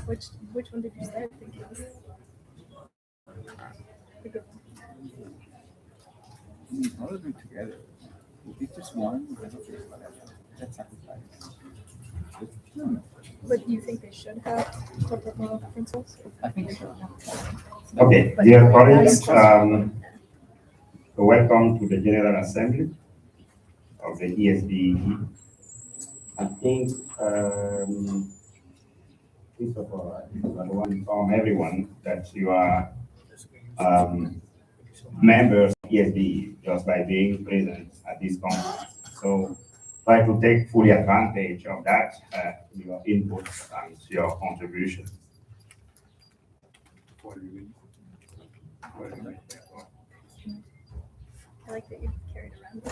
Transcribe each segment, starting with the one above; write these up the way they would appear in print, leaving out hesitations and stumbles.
Which one did you start thinking? All of them together. It's just one. That's sacrifice. But do you think they should have corporate moral principles? I think so. Okay, dear colleagues, welcome to the General Assembly of the ISBEE. I think, first of all, I want to inform everyone that you are members of ISBEE just by being present at this conference. So try to take fully advantage of that, your inputs and your contributions. I like that you carried around.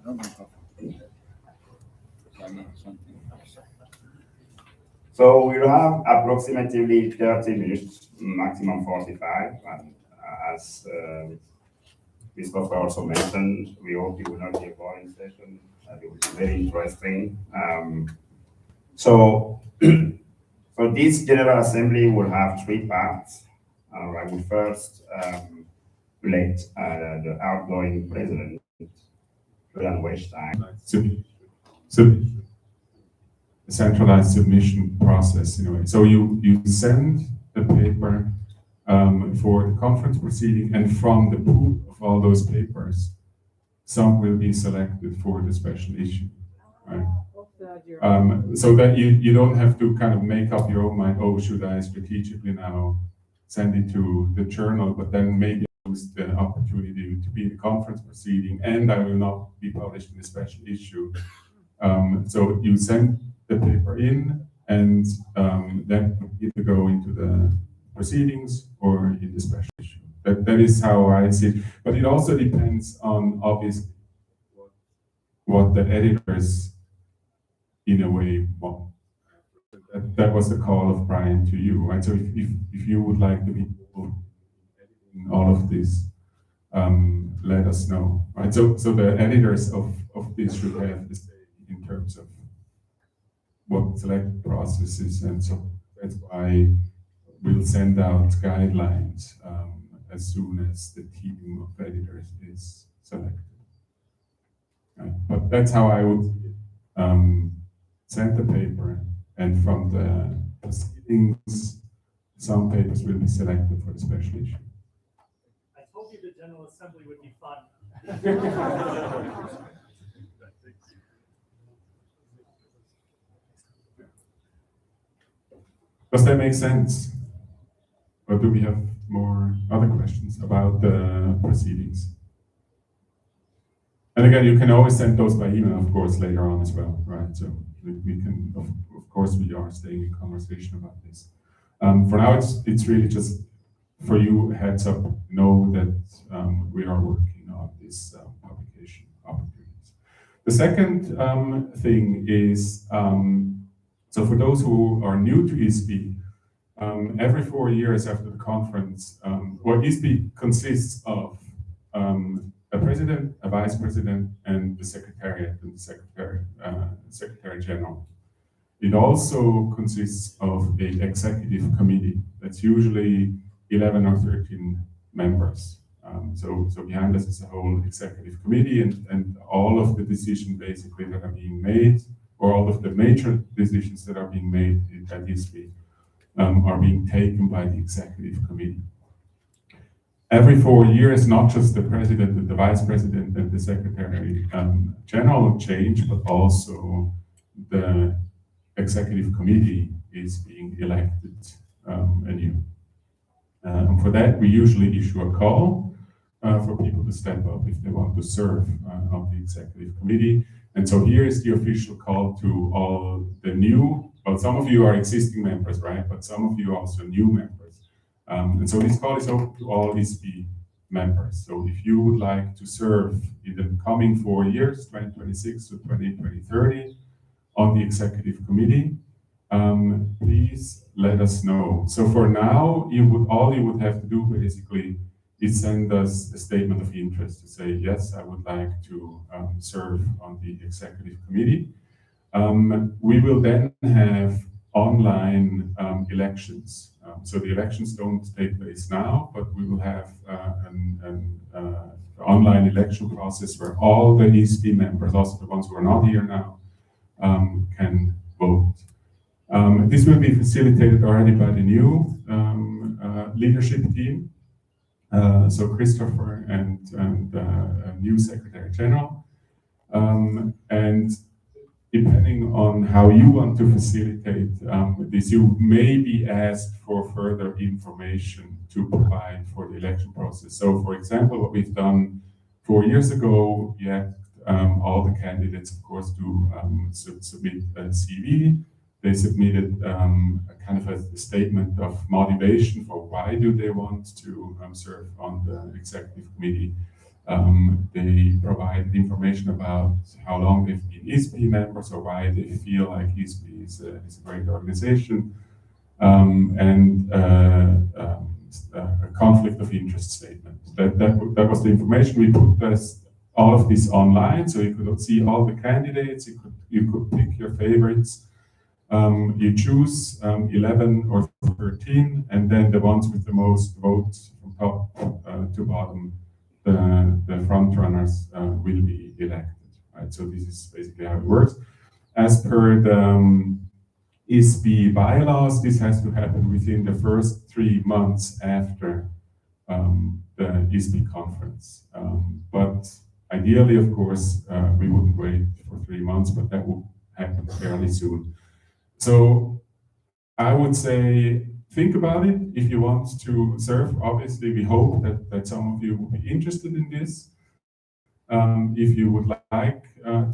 I don't know something. So we'll have approximately 30 minutes, maximum 45. And as Christopher also mentioned, we hope it will not be a boring session. It will be very interesting. So this General Assembly will have three parts. I will first let the outgoing president, Julian Weinstein. So a centralized submission process in a way. So you send the paper for the conference proceeding, and from the pool of all those papers, some will be selected for the special issue. Right? So that you don't have to kind of make up your own mind, oh, should I strategically now send it to the journal, but then maybe I lose the opportunity to be in the conference proceeding and I will not be published in the special issue. So you send the paper in and then either go into the proceedings or in the special issue. That is how I see it. But it also depends on, obviously, what the editors, in a way, want. That was the call of Brian to you, right? So if you would like to be in all of this, let us know, right? So the editors of this should have the say in terms of what select processes, and so that's why we'll send out guidelines as soon as the team of editors is selected. Right? But that's how I would send the paper, and from the proceedings, some papers will be selected for the special issue. I told you the General Assembly would be fun. Does that make sense? Or do we have more other questions about the proceedings? And again, you can always send those by email, of course, later on as well, right? So we can, of course, we are staying in conversation about this. For now, it's really just for you, heads up, know that we are working on this publication opportunities. The second thing is, so for those who are new to ISBEE, every 4 years after the conference, what ISBEE consists of a president, a vice president, and the secretariat and the secretary general. It also consists of an executive committee that's usually 11 or 13 members. So behind us is a whole executive committee, and all of the decisions basically that are being made, or all of the major decisions that are being made at ISBEE are being taken by the executive committee. Every 4 years, not just the president and the vice president and the secretary general change, but also the executive committee is being elected anew. And for that, we usually issue a call for people to step up if they want to serve on the executive committee. And so here is the official call to all the new, well, some of you are existing members, right? But some of you are also new members. And so this call is open to all ISBEE members. So if you would like to serve in the coming 4 years, 2026 to 2030, on the executive committee, please let us know. So for now, all you would have to do basically it sends us a statement of interest to say, yes, I would like to serve on the executive committee. We will then have online elections. So the elections don't take place now, but we will have an online election process where all the ISBEE members, also the ones who are not here now, can vote. This will be facilitated already by the new leadership team. So Christopher and a new Secretary General. And depending on how you want to facilitate this, you may be asked for further information to provide for the election process. So, for example, what we've done 4 years ago, we had all the candidates, of course, to submit a CV. They submitted a kind of a statement of motivation for why do they want to serve on the executive committee. They provide information about how long they've been ISBEE members or why they feel like ISBEE is a great organization, and a conflict of interest statement. That was the information. We put all of this online, so you could see all the candidates. You could pick your favorites. You choose 11 or 13, and then the ones with the most votes from top to bottom, the front runners will be elected. Right? So this is basically how it works. As per the ISBEE bylaws, this has to happen within the first 3 months after the ISBEE conference. But ideally, of course, we wouldn't wait for 3 months, but that will happen fairly soon. So I would say, think about it if you want to serve. Obviously, we hope that some of you will be interested in this. If you would like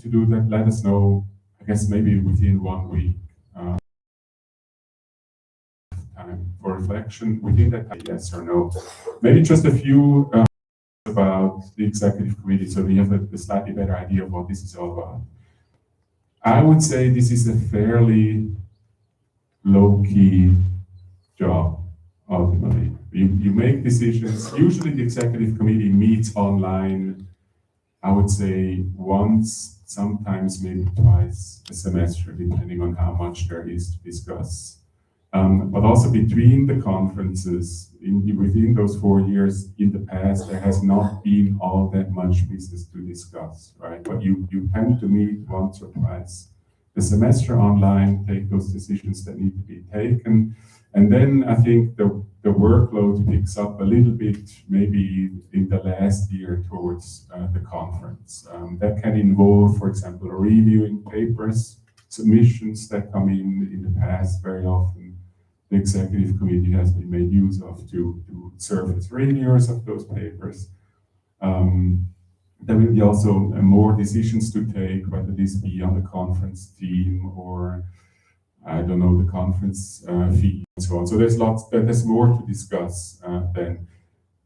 to do that, let us know, I guess maybe within 1 week. Time for reflection within that time, yes or no. Maybe just a few about the executive committee so we have a slightly better idea of what this is all about. I would say this is a fairly low-key job, ultimately. You make decisions. Usually the executive committee meets online, I would say once, sometimes maybe twice a semester, depending on how much there is to discuss. But also between the conferences, within those 4 years in the past, there has not been all that much business to discuss, right? But you tend to meet once or twice a semester online, take those decisions that need to be taken. And then I think the workload picks up a little bit, maybe in the last year towards the conference. That can involve, for example, reviewing papers, submissions that come in the past. Very often the executive committee has been made use of to serve as reviewers of those papers. There will be also more decisions to take, whether this be on the conference team or, I don't know, the conference fee and so on. So there's more to discuss then.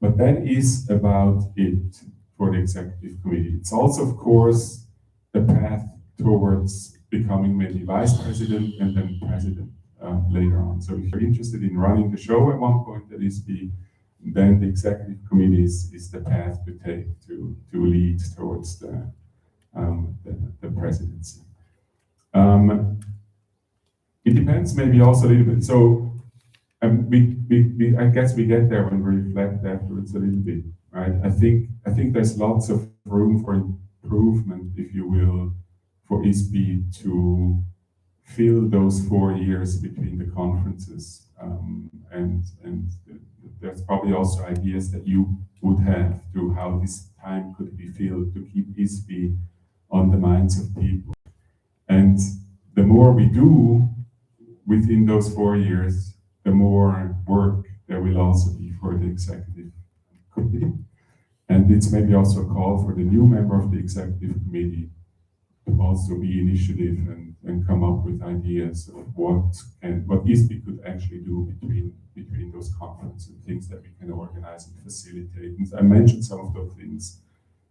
But that is about it for the executive committee. It's also, of course, the path towards becoming maybe vice president and then president later on. So if you're interested in running the show at one point at ISBEE, then the executive committee is the path to take to lead towards the presidency. It depends maybe also a little bit. So I guess we get there when we reflect afterwards a little bit, right? I think there's lots of room for improvement, if you will, for ISBEE to fill those 4 years between the conferences, and there's probably also ideas that you would have to how this time could be filled to keep ISBEE on the minds of people. And the more we do within those 4 years, the more work there will also be for the executive committee. And it's maybe also a call for the new member of the executive committee to also be initiative and come up with ideas of what ISBEE could actually do between those conferences and things that we can organize and facilitate. And I mentioned some of those things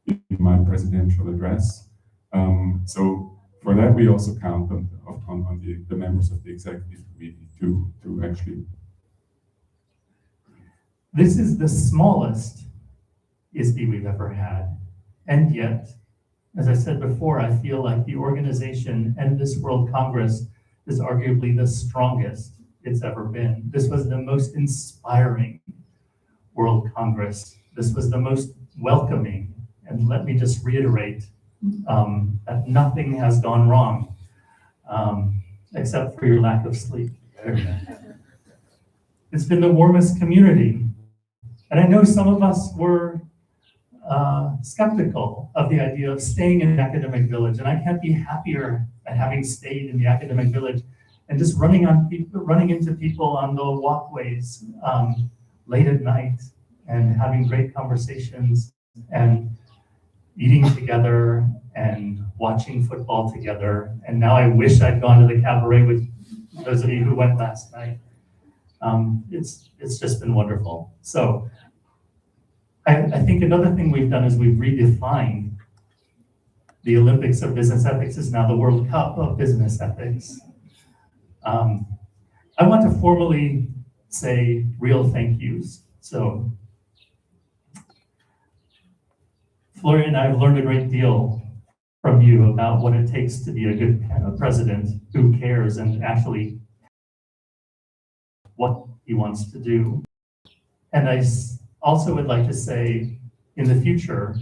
in my presidential address. So for that, we also count on the members of the executive committee to actually. This is the smallest ISBEE we've ever had. And yet, as I said before, I feel like the organization and this World Congress is arguably the strongest it's ever been. This was the most inspiring World Congress. This was the most welcoming. And let me just reiterate that nothing has gone wrong, except for your lack of sleep. It's been the warmest community. And I know some of us were skeptical of the idea of staying in the academic village, and I can't be happier at having stayed in the academic village and just running into people on the walkways late at night and having great conversations and eating together and watching football together. And now I wish I'd gone to the cabaret with those of you who went last night. It's just been wonderful. So I think another thing we've done is we've redefined the Olympics of business ethics is now the World Cup of business ethics. I want to formally say real thank yous. So Florian and I have learned a great deal from you about what it takes to be a good president who cares and actually what he wants to do. And I also would like to say in the future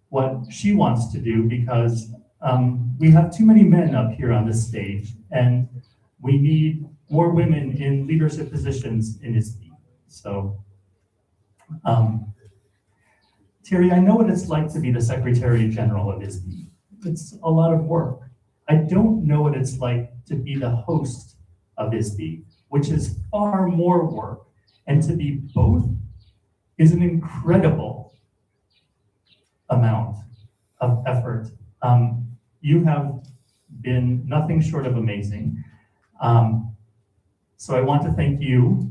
what she wants to do, because we have too many men up here on this stage and we need more women in leadership positions in ISBEE. So Terry, I know what it's like to be the Secretary General of ISBEE. It's a lot of work. I don't know what it's like to be the host of ISBEE, which is far more work. And to be both is an incredible amount of effort. You have been nothing short of amazing. So I want to thank you.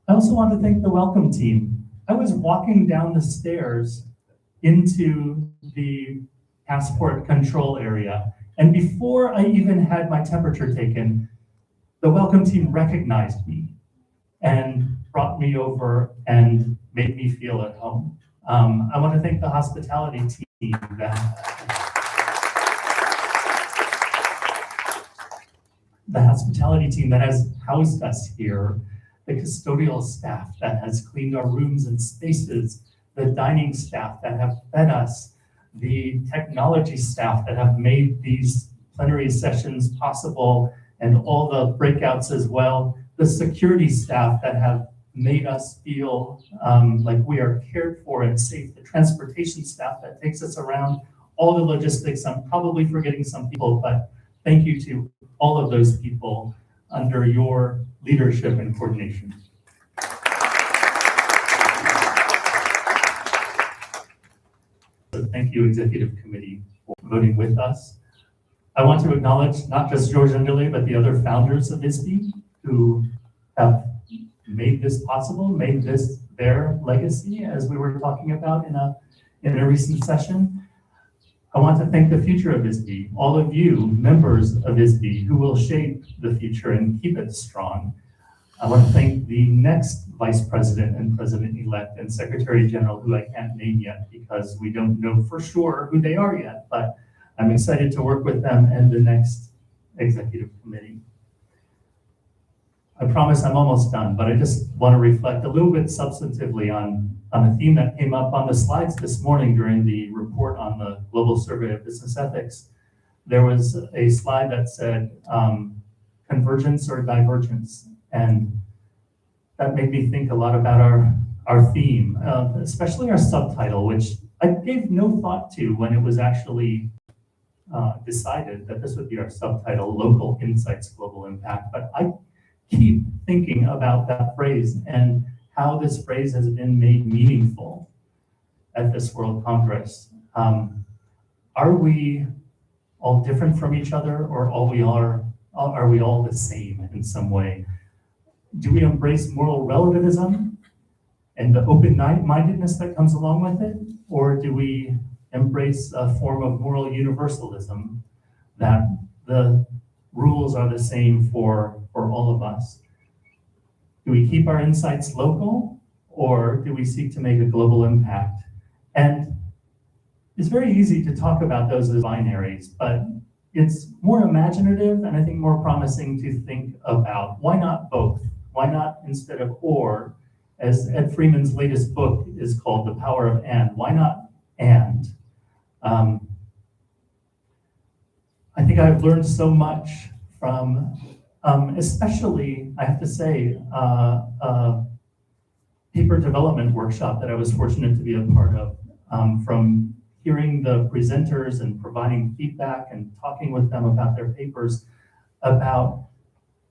I also want to thank the welcome team. I was walking down the stairs into the passport control area, and before I even had my temperature taken, the welcome team recognized me and brought me over and made me feel at home. I want to thank the hospitality team that has housed us here, the custodial staff that has cleaned our rooms and spaces, the dining staff that have fed us, the technology staff that have made these plenary sessions possible and all the breakouts as well, the security staff that have made us feel like we are cared for and safe, the transportation staff that takes us around, all the logistics. I'm probably forgetting some people, but thank you to all of those people under your leadership and coordination. So thank you, Executive Committee, for voting with us. I want to acknowledge not just George Underlay, but the other founders of ISBEE who have made this possible, made this their legacy, as we were talking about in a recent session. I want to thank the future of ISBEE, all of you members of ISBEE who will shape the future and keep it strong. I want to thank the next Vice President and President-elect and Secretary General, who I can't name yet because we don't know for sure who they are yet, but I'm excited to work with them and the next Executive Committee. I promise I'm almost done, but I just want to reflect a little bit substantively on a theme that came up on the slides this morning during the report on the Global Survey of Business Ethics. There was a slide that said convergence or divergence, and that made me think a lot about our theme, especially our subtitle, which I gave no thought to when it was actually decided that this would be our subtitle, Local Insights, Global Impact. But I keep thinking about that phrase and how this phrase has been made meaningful at this World Congress. Are we all different from each other, or are we all the same in some way? Do we embrace moral relativism and the open-mindedness that comes along with it? Or do we embrace a form of moral universalism that the rules are the same for all of us? Do we keep our insights local, or do we seek to make a global impact? And it's very easy to talk about those as binaries, but it's more imaginative and I think more promising to think about why not both? Why not instead of or, as Ed Freeman's latest book is called The Power of And, why not and? I think I've learned so much from, especially, I have to say, a paper development workshop that I was fortunate to be a part of, from hearing the presenters and providing feedback and talking with them about their papers, about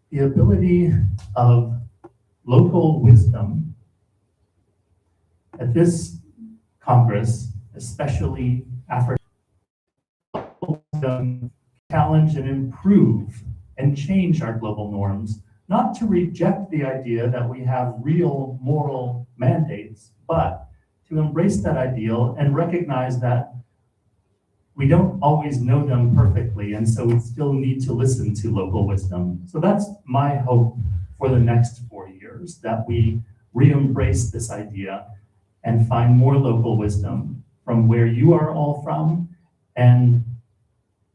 the ability of local wisdom at this Congress, especially Africa, challenge and improve and change our global norms, not to reject the idea that we have real moral mandates, but to embrace that ideal and recognize that we don't always know them perfectly, and so we still need to listen to local wisdom. So that's my hope for the next 4 years, that we re-embrace this idea and find more local wisdom from where you are all from and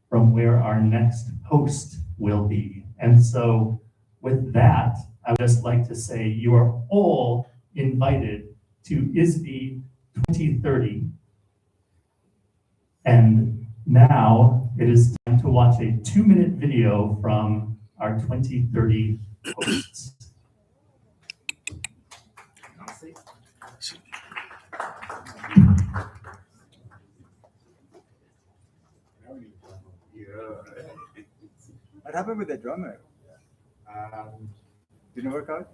from where our next host will be. And so with that, I would just like to say you are all invited to ISBEE 2030. And now it is time to watch a 2-minute video from our 2030 hosts. What happened with the drummer? Didn't work out?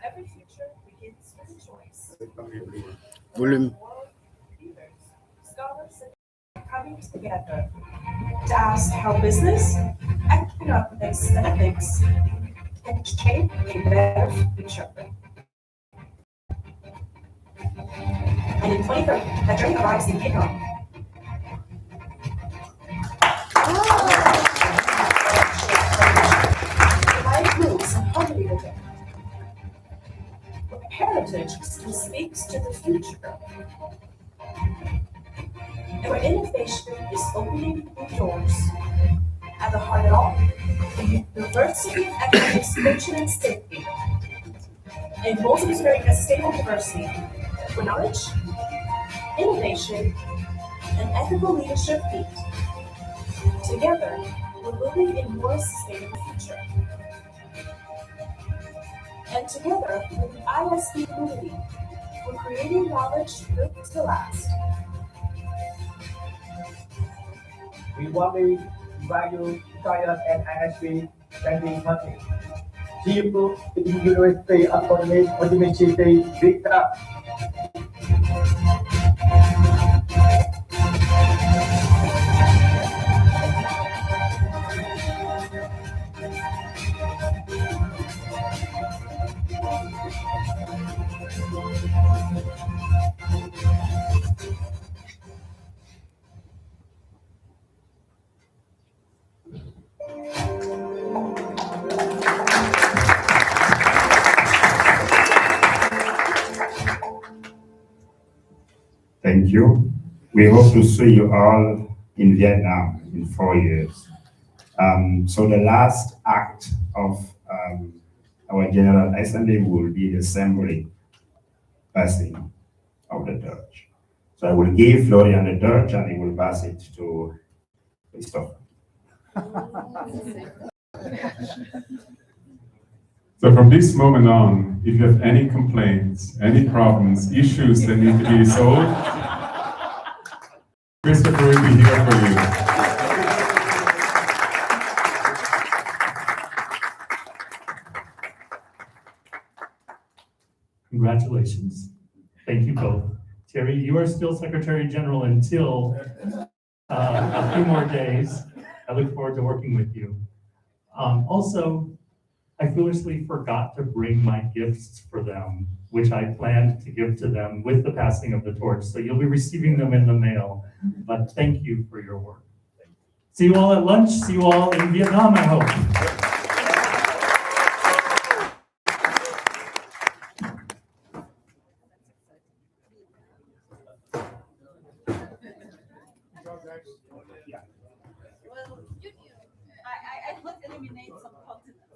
Every future begins with a choice. Volume. Scholars are coming together to ask how business, economics, and ethics can shape a better future. And in 2030, that journey arrives in Vietnam. Life moves in harmony with it. Heritage still speaks to the future. And where innovation is opening new doors, at the heart of it all, the diversity of economics, culture, and safety. And goals of preserving a stable diversity where knowledge, innovation, and ethical leadership meet. Together, we're building a more sustainable future. And together, with the ISBEE community, we're creating knowledge built to last. We warmly invite you to join us at ISBEE 2030. See you in the University of Congrès, University, Victor. Thank you. We hope to see you all in Vietnam in 4 years. So the last act of our General Assembly will be the symbolic passing of the torch. So I will give Florian the torch and he will pass it to Christopher. So from this moment on, if you have any complaints, any problems, issues that need to be solved, Christopher will be here for you. Congratulations. Thank you both. Terry, you are still Secretary General until a few more days. I look forward to working with you. Also, I foolishly forgot to bring my gifts for them, which I planned to give to them with the passing of the torch. So you'll be receiving them in the mail, but thank you for your work. See you all at lunch. See you all in Vietnam, I hope. I could eliminate some continents.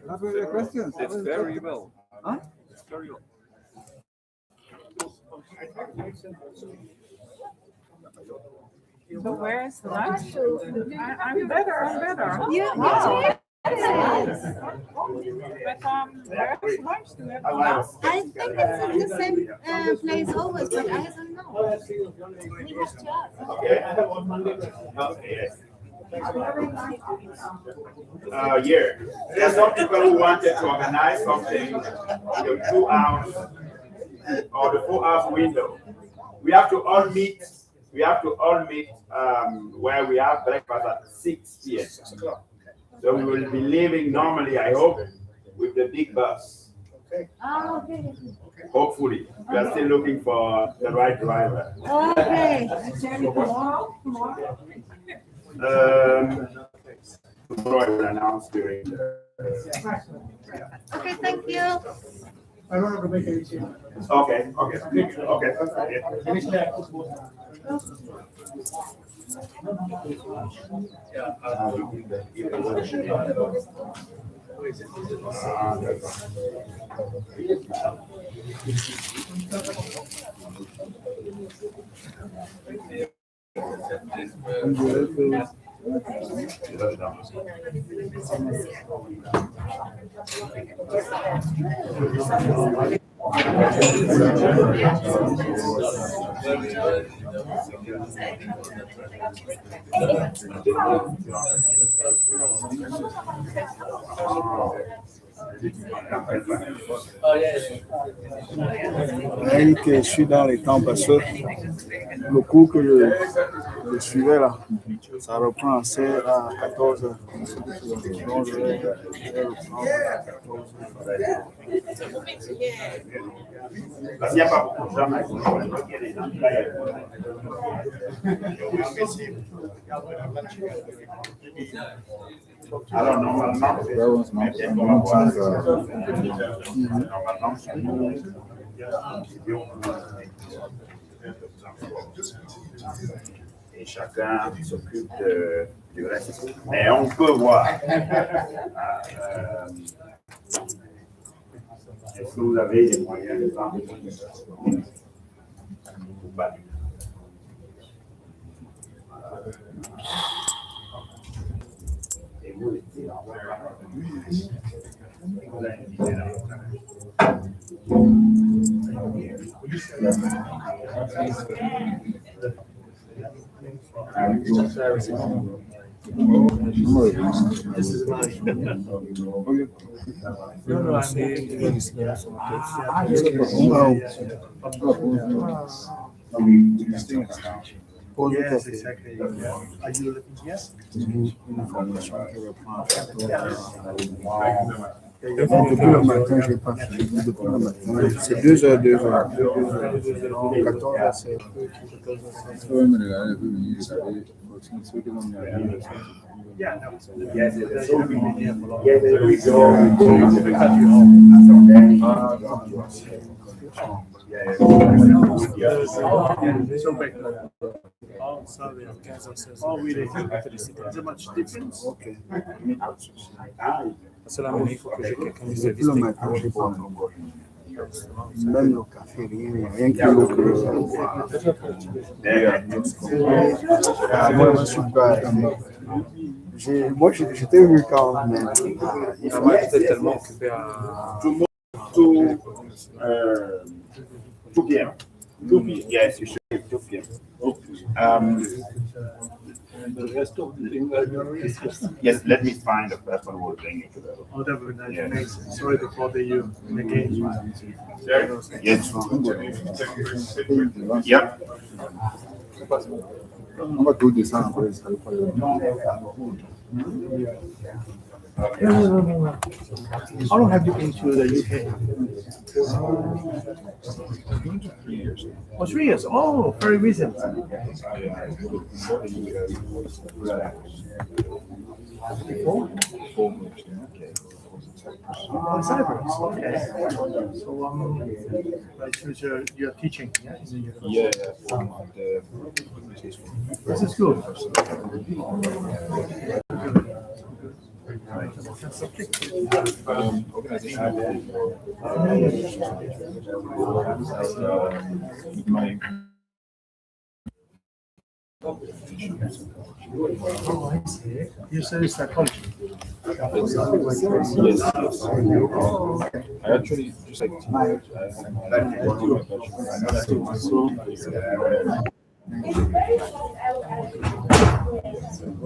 What were the questions? It's very well. Huh? It's very well. So where is the lunch? I'm better. Yeah, Wow. me too. But where's lunch? Do we have I think it's in the same place always, but I don't know. We have to ask. Yeah. There are some people who wanted to organize something in the 2 hours or the 4 hours window. We have to all meet. We have to all meet where we have breakfast at 6 p.m. So we will be leaving normally, I hope, with the big bus. Oh, okay. Hopefully, we are still looking for the right driver. Okay. Tomorrow I will announce during the. Okay, thank you. I don't have to make any change. Okay. Je suis dans les temps parce que le cours que je suivais là, ça reprend à 16 à 14 heures. Donc je vais reprendre à 14 heures. Parce qu'il n'y a pas beaucoup de gens, mais alors normalement, et chacun s'occupe du reste. Mais on peut voir. Est-ce que vous avez les moyens de parler ou pas? Et vous étiez là. Vous avez une idée là. Yes, exactly. Are you looking? Yes. Depuis le matin, je n'ai pas fini. Depuis le matin, c'est 2 heures. 14 heures, c'est 14 heures. Yeah, no. Yes, it's so yes, there we go. Oh, really? Is there much difference? Okay. Depuis le matin, je n'ai pas encore. Même le café, rien que l'eau que moi, j'étais vu quand même. J'étais tellement occupé à... Tout bien. Yes, you should. Tout bien. the rest of the thing that you're discussing. Yes, let me find the first one we'll bring it together. Oh, that would be Yeah. nice. Sorry to bother you again. Yes. Yep. On va tout descendre après, ça va pas How long have you been to the UK? 3 years. Oh, 3 years. Oh, very recent. Before? 4 years, yeah. Oh, Cyprus. Okay. So, right, so you're teaching, yeah, in the university? Yeah, from the This is good. my Oh, I see. You study psychology. yes. I actually just like teenage. I